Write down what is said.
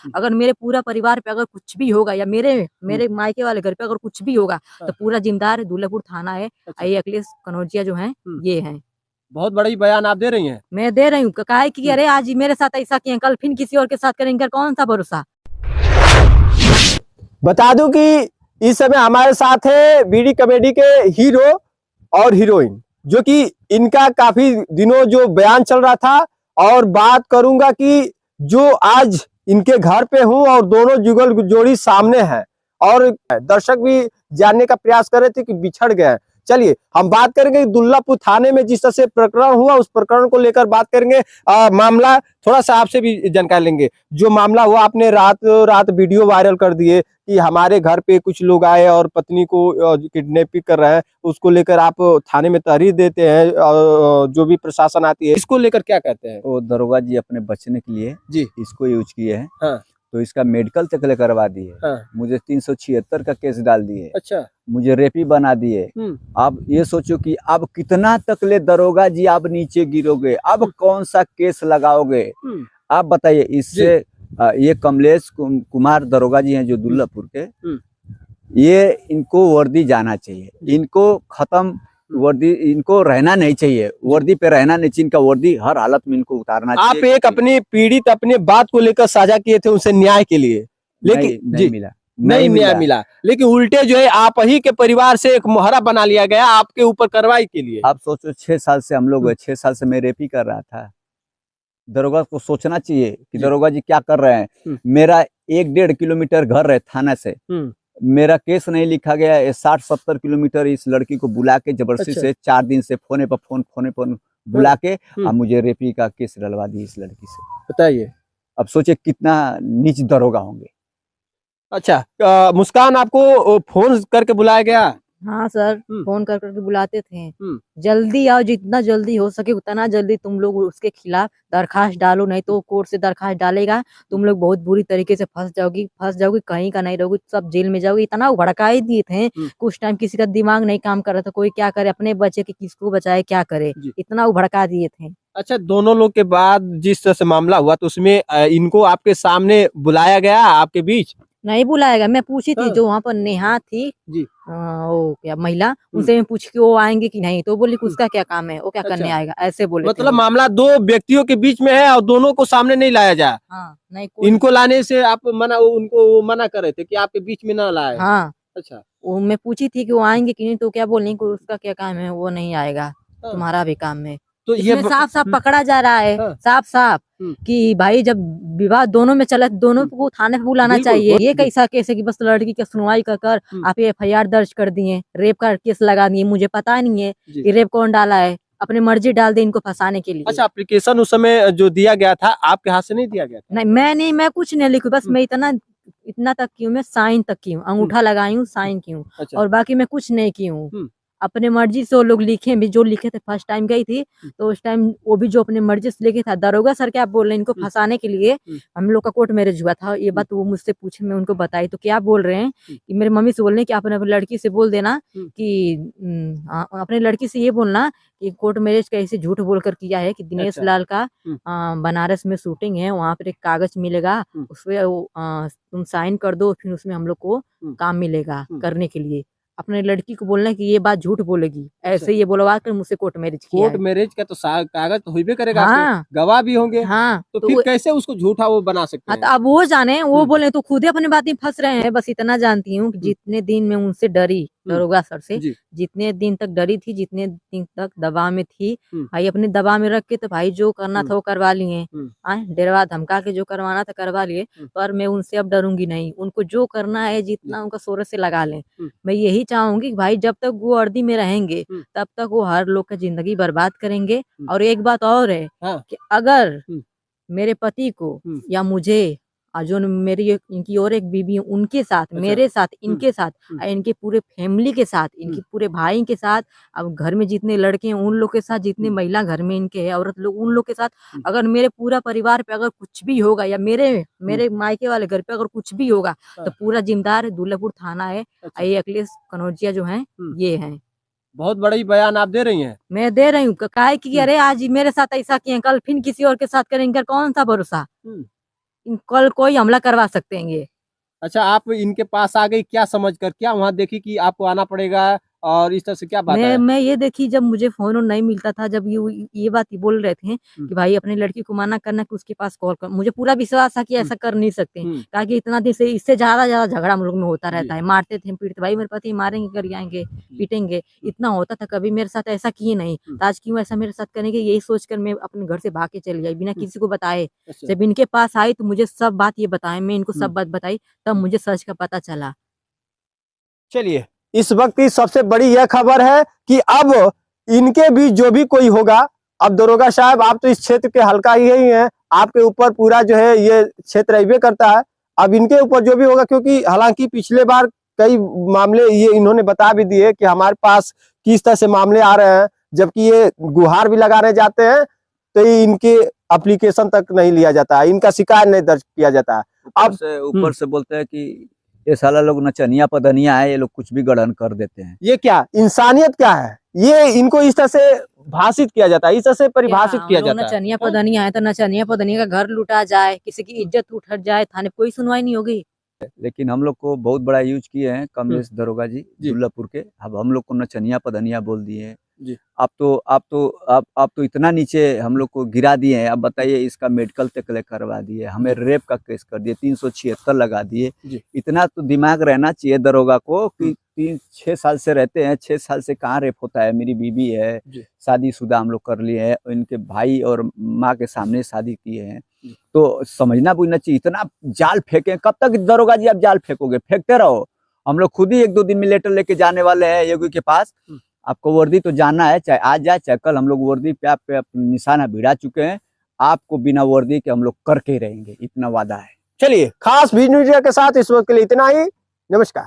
अगर मेरे पूरा परिवार पे अगर कुछ भी होगा या मेरे मायके वाले घर पे अगर कुछ भी होगा तो पूरा जिम्मेदार दुल्लापुर थाना है, ये अखिलेश कनौजिया जो है ये है। बहुत बड़ी बयान आप दे रही हैं। मैं दे रही हूँ, काहे कि अरे आज मेरे साथ ऐसा किया, कल फिर किसी और के साथ करेंगे, कौन सा भरोसा। बता दूं कि इस समय हमारे साथ है बीडी कॉमेडी के हीरो और हीरोइन, जो कि इनका काफी दिनों जो बयान चल रहा था, और बात करूंगा कि जो आज इनके घर पे हूं और दोनों जुगल जोड़ी सामने है, और दर्शक भी जानने का प्रयास कर रहे थे कि बिछड़ गए। चलिए हम बात करेंगे दुल्लापुर थाने में जिस तरह से प्रकरण हुआ, उस प्रकरण को लेकर बात करेंगे। मामला थोड़ा सा आपसे भी जानकारी लेंगे। जो मामला हुआ, आपने रात वीडियो वायरल कर दिए कि हमारे घर पे कुछ लोग आए और पत्नी को किडनैपिंग कर रहे हैं, उसको लेकर आप थाने में तहरीर देते हैं, जो भी प्रशासन आती है, इसको लेकर क्या कहते हैं? वो दरोगा जी अपने बचने के लिए जी इसको यूज किए हैं। हाँ। तो इसका मेडिकल तक करवा दिए। हाँ। मुझे 376 का केस डाल दिए। अच्छा। मुझे रेपी बना दिए। अब ये सोचो कि अब कितना तक ले दरोगा जी आप नीचे गिरोगे, अब कौन सा केस लगाओगे आप बताइए। इससे ये कमलेश कुमार दरोगा जी हैं जो दुल्लापुर के, ये इनको वर्दी जाना चाहिए, इनको खत्म वर्दी, इनको रहना नहीं चाहिए, वर्दी पे रहना नहीं चाहिए, इनका वर्दी हर हालत में इनको उतारना चाहिए। आप एक अपनी पीड़ित अपने बात को लेकर साझा किए थे उनसे न्याय के लिए, लेकिन नहीं मिला, नहीं न्याय मिला, लेकिन उल्टे जो है आप ही के परिवार से एक मोहरा बना लिया गया आपके ऊपर कार्रवाई के लिए। आप सोचो 6 साल से हम लोग 6 साल से मैं रेपी कर रहा था। दरोगा को सोचना चाहिए कि दरोगा जी क्या कर रहे हैं। मेरा 1-1.5 किलोमीटर घर है थाना से, मेरा केस नहीं लिखा गया है। 60-70 किलोमीटर इस लड़की को बुला के जबरदस्ती से 4 दिन से फोने पर बुला के अब मुझे रेपी का केस डलवा दी इस लड़की से। बताइए, अब सोचिए कितना नीच दरोगा होंगे। अच्छा, मुस्कान आपको फोन करके बुलाया गया? हाँ सर, फोन कर करके बुलाते थे, जल्दी आओ, जितना जल्दी हो सके उतना जल्दी तुम लोग उसके खिलाफ दरखास्त डालो, नहीं तो कोर्ट से दरखास्त डालेगा, तुम लोग बहुत बुरी तरीके से फंस जाओगी, कहीं का नहीं रहोगी, सब जेल में जाओगी। इतना भड़का ही दिए थे, कुछ टाइम किसी का दिमाग नहीं काम कर रहा था, कोई क्या करे, अपने बच्चे के किसको बचाए, क्या करे, इतना भड़का दिए थे। अच्छा, दोनों लोग के बाद जिस तरह से मामला हुआ तो उसमें इनको आपके सामने बुलाया गया आपके बीच? नहीं बुलाएगा, मैं पूछी थी जो वहाँ पर नेहा थी जी, वो क्या महिला, उनसे मैं पूछ के वो आएंगे कि नहीं, तो बोली उसका क्या काम है, वो क्या करने आएगा, ऐसे बोले। मतलब मामला 2 व्यक्तियों के बीच में है और दोनों को सामने नहीं लाया जाए। हाँ, नहीं इनको लाने से आप उनको मना कर रहे थे कि आपके बीच में ना लाए। हाँ। अच्छा, वो मैं पूछी थी कि वो आएंगे कि नहीं, तो क्या बोलने को उसका क्या काम है, वो नहीं आएगा, तुम्हारा भी काम है। तो ये साफ साफ पकड़ा जा रहा है, साफ साफ कि भाई जब विवाद दोनों में चला, दोनों को थाने पे बुलाना चाहिए। ये कैसा केस है कि बस लड़की की सुनवाई कर आप FIR दर्ज कर दिए, रेप का केस लगा दिए, मुझे पता नहीं है कि रेप कौन डाला है, अपने मर्जी डाल दे इनको फंसाने के लिए। अच्छा, एप्लीकेशन उस समय जो दिया गया था आपके हाथ से नहीं दिया गया था? नहीं, मैं कुछ नहीं लिखू, बस मैं इतना तक की हूँ, मैं साइन तक की हूँ, अंगूठा लगाई हूँ, साइन की हूँ, और बाकी मैं कुछ नहीं की हूँ। अपने मर्जी से वो लोग लिखे भी, जो लिखे थे, फर्स्ट टाइम गई थी तो उस टाइम वो भी जो अपने मर्जी से लिखे था। दरोगा सर क्या बोल रहे हैं, इनको फंसाने के लिए हम लोग का कोर्ट मैरिज हुआ था, ये बात वो मुझसे पूछे, मैं उनको बताई तो क्या बोल रहे हैं कि मेरे मम्मी से बोल रहे हैं कि अपने लड़की से बोल देना कि अपने लड़की से ये बोलना कि कोर्ट मैरिज का ऐसे झूठ बोलकर किया है कि दिनेश लाल का बनारस में शूटिंग है, वहाँ पर एक कागज मिलेगा, उसपे तुम साइन कर दो, फिर उसमें हम लोग को काम मिलेगा करने के लिए। अपने लड़की को बोलना कि ये बात झूठ बोलेगी, ऐसे ये बोलवा कर मुझसे कोर्ट मैरिज किया है। कोर्ट मैरिज का तो कागज तो होइबे करेगा, हाँ, गवाह भी होंगे। हाँ, तो फिर कैसे उसको झूठा वो बना सकते हैं? तो अब वो जाने, वो बोले तो खुद ही अपनी बात में फंस रहे हैं। बस इतना जानती हूँ कि जितने दिन में उनसे डरी दरोगा सर से, जितने दिन तक डरी थी, जितने दिन तक दबाव में थी, भाई अपने दबाव में रख के तो भाई जो करना था वो करवा लिए, डरवा धमका के जो करवाना था करवा लिए, पर मैं उनसे अब डरूंगी नहीं। उनको जो करना है जितना उनका सोरे से लगा लें। मैं यही चाहूंगी कि भाई जब तक वो वर्दी में रहेंगे तब तक वो हर लोग का जिंदगी बर्बाद करेंगे। और एक बात और है कि अगर मेरे पति को या मुझे जो मेरी इनकी और एक बीबी है उनके साथ, मेरे साथ, इनके साथ, इनके पूरे फैमिली के साथ, इनके पूरे भाई के साथ, अब घर में जितने लड़के हैं उन लोग के साथ, जितने महिला घर में इनके है, औरत लोग, उन लोग के साथ, अगर मेरे पूरा परिवार पे अगर कुछ भी होगा या मेरे मायके वाले घर पे अगर कुछ भी होगा तो पूरा जिम्मेदार दुल्लापुर थाना है, ये अखिलेश कनौजिया जो है ये है। बहुत बड़ी बयान आप दे रही हैं। मैं दे रही हूँ, काहे कि अरे आज मेरे साथ ऐसा किए, कल फिर किसी और के साथ करेंगे, कौन सा भरोसा। कल कोई हमला करवा सकते हैं ये। अच्छा, आप इनके पास आ गई क्या समझ कर, क्या वहाँ देखी कि आपको आना पड़ेगा और इस तरह से क्या बात है? मैं ये देखी जब मुझे फोन नहीं मिलता था, जब ये बात ही बोल रहे थे कि भाई अपनी लड़की को मना करना कि उसके पास कॉल कर, मुझे पूरा विश्वास था कि ऐसा कर नहीं सकते, कहा कि इतना दिन से इससे ज्यादा झगड़ा हम लोग में होता रहता है, मारते थे पीटते, भाई मेरे पति मारेंगे कर आएंगे पीटेंगे, इतना होता था, कभी मेरे साथ ऐसा किए नहीं, तो आज क्यों ऐसा मेरे साथ करेंगे, यही सोचकर मैं अपने घर से भाग के चली आई बिना किसी को बताए। जब इनके पास आई तो मुझे सब बात ये बताए, मैं इनको सब बात बताई, तब मुझे सच का पता चला। चलिए, इस वक्त की सबसे बड़ी यह खबर है कि अब इनके बीच जो भी कोई होगा, अब दरोगा साहब आप तो इस क्षेत्र के हल्का ही हैं, आपके ऊपर पूरा जो है ये क्षेत्र रहबे करता है, अब इनके ऊपर जो भी होगा, क्योंकि हालांकि पिछले बार कई मामले ये इन्होंने बता भी दिए कि हमारे पास किस तरह से मामले आ रहे हैं, जबकि ये गुहार भी लगाने जाते हैं तो इनके एप्लीकेशन तक नहीं लिया जाता है, इनका शिकायत नहीं दर्ज किया जाता है। अब ऊपर से बोलते हैं कि ये साला लोग नचनिया पदनिया है, ये लोग कुछ भी गढ़न कर देते हैं। ये क्या इंसानियत क्या है, ये इनको इस तरह से भाषित किया जाता है, इस तरह से परिभाषित किया जाता है। नचनिया पदनिया है तो नचनिया पदनिया का घर लुटा जाए, किसी की इज्जत उठ जाए, थाने कोई सुनवाई नहीं होगी। लेकिन हम लोग को बहुत बड़ा यूज किए हैं कमलेश दरोगा जी दुल्लापुर के, अब हम लोग को नचनिया पदनिया बोल दिए हैं। आप तो इतना नीचे हम लोग को गिरा दिए हैं। अब बताइए, इसका मेडिकल तक करवा दिए, हमें रेप का केस कर दिए, 376 लगा दिए। इतना तो दिमाग रहना चाहिए दरोगा को कि 6 साल से रहते हैं, 6 साल से कहाँ रेप होता है। मेरी बीबी है, शादीशुदा हम लोग कर लिए हैं, इनके भाई और माँ के सामने शादी किए हैं, तो समझना बुझना चाहिए। इतना जाल फेंके, कब तक दरोगा जी आप जाल फेंकोगे? फेंकते रहो। हम लोग खुद ही 1-2 दिन में लेटर लेके जाने वाले हैं योगी के पास। आपको वर्दी तो जाना है, चाहे आज जाए चाहे कल, हम लोग वर्दी पे आप पे निशाना भिड़ा चुके हैं। आपको बिना वर्दी के हम लोग करके रहेंगे, इतना वादा है। चलिए, खास वीडियो के साथ इस वक्त के लिए इतना ही। नमस्कार।